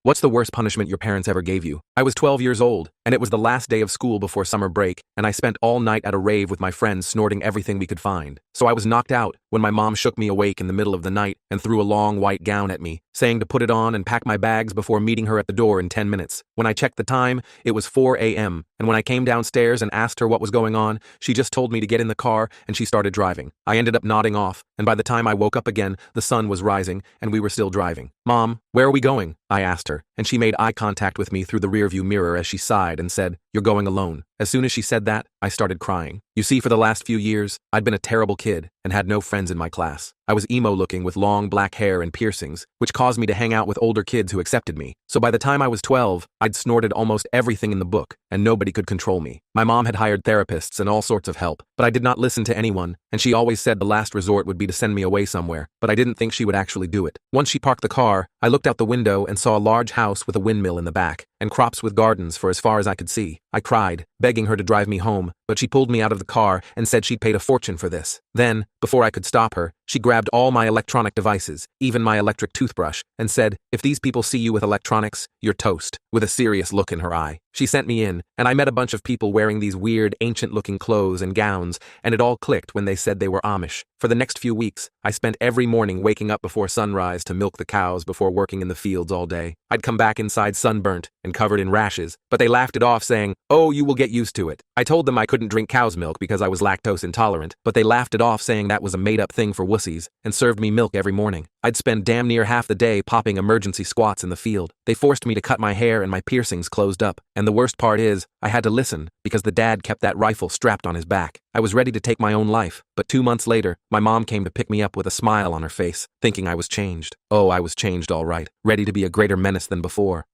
What's the worst punishment your parents ever gave you? I was 12 years old, and it was the last day of school before summer break, and I spent all night at a rave with my friends snorting everything we could find. So I was knocked out when my mom shook me awake in the middle of the night and threw a long white gown at me, saying to put it on and pack my bags before meeting her at the door in 10 minutes. When I checked the time, it was 4 a.m., and when I came downstairs and asked her what was going on, she just told me to get in the car and she started driving. I ended up nodding off, and by the time I woke up again, the sun was rising and we were still driving. "Mom, where are we going?" I asked her, and she made eye contact with me through the rearview mirror as she sighed and said, "You're going alone." As soon as she said that, I started crying. You see, for the last few years, I'd been a terrible kid and had no friends in my class. I was emo-looking with long black hair and piercings, which caused me to hang out with older kids who accepted me. So by the time I was 12, I'd snorted almost everything in the book, and nobody could control me. My mom had hired therapists and all sorts of help, but I did not listen to anyone, and she always said the last resort would be to send me away somewhere, but I didn't think she would actually do it. Once she parked the car, I looked out the window and saw a large house with a windmill in the back, and crops with gardens for as far as I could see. I cried, begging her to drive me home, but she pulled me out of the car and said she'd paid a fortune for this. Then, before I could stop her, she grabbed all my electronic devices, even my electric toothbrush, and said, "If these people see you with electronics, you're toast," with a serious look in her eye. She sent me in, and I met a bunch of people wearing these weird, ancient-looking clothes and gowns, and it all clicked when they said they were Amish. For the next few weeks, I spent every morning waking up before sunrise to milk the cows before working in the fields all day. I'd come back inside sunburnt and covered in rashes, but they laughed it off saying, "Oh, you will get used to it." I told them I couldn't drink cow's milk because I was lactose intolerant, but they laughed it off saying that was a made-up thing for wussies, and served me milk every morning. I'd spend damn near half the day popping emergency squats in the field. They forced me to cut my hair and my piercings closed up, and the worst part is, I had to listen because the dad kept that rifle strapped on his back. I was ready to take my own life, but 2 months later, my mom came to pick me up with a smile on her face, thinking I was changed. Oh, I was changed all right, ready to be a greater menace than before.